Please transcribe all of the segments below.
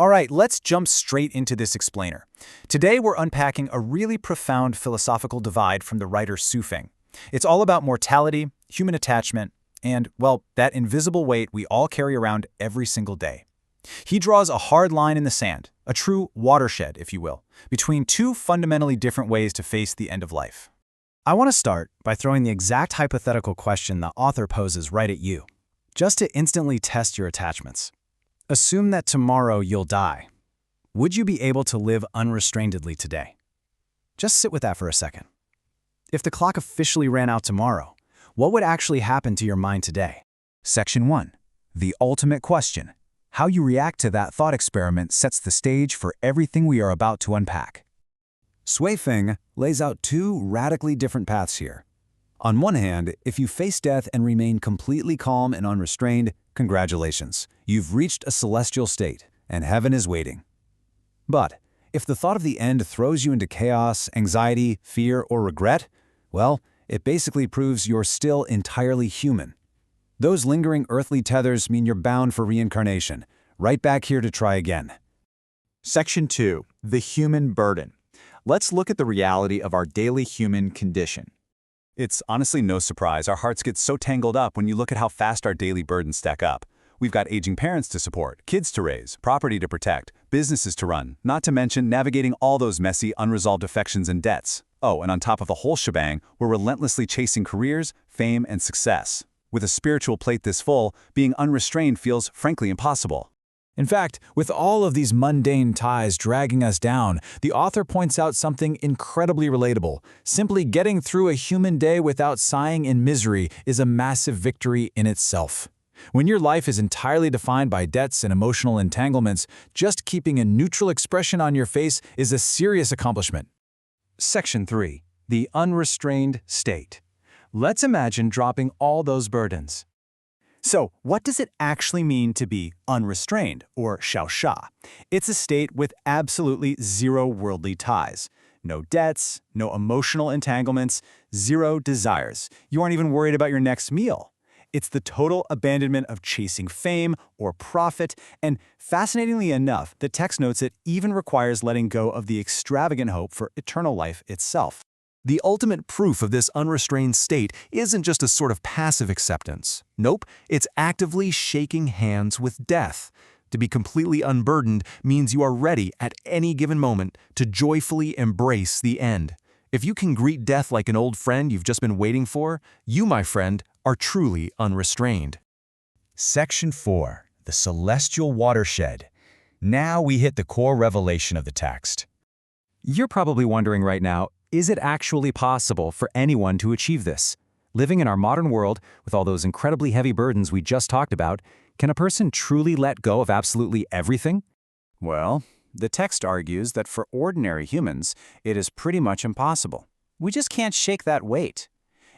All right, let's jump straight into this explainer. Today we're unpacking a really profound philosophical divide from the writer Su Feng. It's all about mortality, human attachment, and, well, that invisible weight we all carry around every single day. He draws a hard line in the sand, a true watershed, if you will, between two fundamentally different ways to face the end of life. I want to start by throwing the exact hypothetical question the author poses right at you, just to instantly test your attachments. Assume that tomorrow you'll die. Would you be able to live unrestrainedly today? Just sit with that for a second. If the clock officially ran out tomorrow, what would actually happen to your mind today? Section 1. The ultimate question. How you react to that thought experiment sets the stage for everything we are about to unpack. Su Feng lays out two radically different paths here. On one hand, if you face death and remain completely calm and unrestrained, congratulations, you've reached a celestial state, and heaven is waiting. But if the thought of the end throws you into chaos, anxiety, fear, or regret, well, it basically proves you're still entirely human. Those lingering earthly tethers mean you're bound for reincarnation, right back here to try again. Section 2. The human burden. Let's look at the reality of our daily human condition. It's honestly no surprise our hearts get so tangled up when you look at how fast our daily burdens stack up. We've got aging parents to support, kids to raise, property to protect, businesses to run, not to mention navigating all those messy, unresolved affections and debts. Oh, and on top of the whole shebang, we're relentlessly chasing careers, fame, and success. With a spiritual plate this full, being unrestrained feels frankly impossible. In fact, with all of these mundane ties dragging us down, the author points out something incredibly relatable. Simply getting through a human day without sighing in misery is a massive victory in itself. When your life is entirely defined by debts and emotional entanglements, just keeping a neutral expression on your face is a serious accomplishment. Section 3. The unrestrained state. Let's imagine dropping all those burdens. So, what does it actually mean to be unrestrained, or xiaosha? It's a state with absolutely zero worldly ties. No debts, no emotional entanglements, zero desires. You aren't even worried about your next meal. It's the total abandonment of chasing fame or profit, and fascinatingly enough, the text notes it even requires letting go of the extravagant hope for eternal life itself. The ultimate proof of this unrestrained state isn't just a sort of passive acceptance. Nope, it's actively shaking hands with death. To be completely unburdened means you are ready at any given moment to joyfully embrace the end. If you can greet death like an old friend you've just been waiting for, you, my friend, are truly unrestrained. Section 4. The celestial watershed. Now we hit the core revelation of the text. You're probably wondering right now, is it actually possible for anyone to achieve this? Living in our modern world, with all those incredibly heavy burdens we just talked about, can a person truly let go of absolutely everything? Well, the text argues that for ordinary humans, it is pretty much impossible. We just can't shake that weight.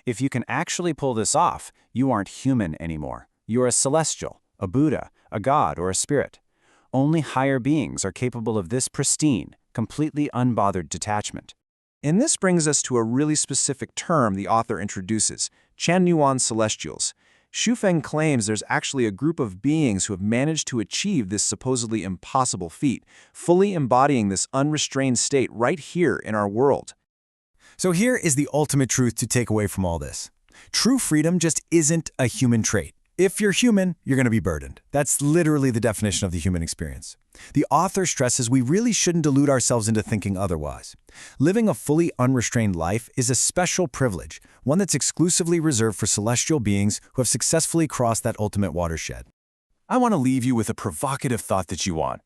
If you can actually pull this off, you aren't human anymore. You're a celestial, a Buddha, a god, or a spirit. Only higher beings are capable of this pristine, completely unbothered detachment. And this brings us to a really specific term the author introduces, Chanyuan celestials. Su Feng claims there's actually a group of beings who have managed to achieve this supposedly impossible feat, fully embodying this unrestrained state right here in our world. So here is the ultimate truth to take away from all this. True freedom just isn't a human trait. If you're human, you're going to be burdened. That's literally the definition of the human experience. The author stresses we really shouldn't delude ourselves into thinking otherwise. Living a fully unrestrained life is a special privilege, one that's exclusively reserved for celestial beings who have successfully crossed that ultimate watershed. I want to leave you with a provocative thought that you want.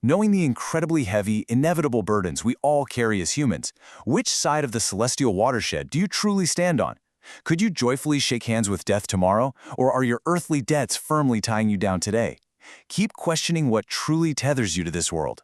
Knowing the incredibly heavy, inevitable burdens we all carry as humans, which side of the celestial watershed do you truly stand on? Could you joyfully shake hands with death tomorrow, or are your earthly debts firmly tying you down today? Keep questioning what truly tethers you to this world.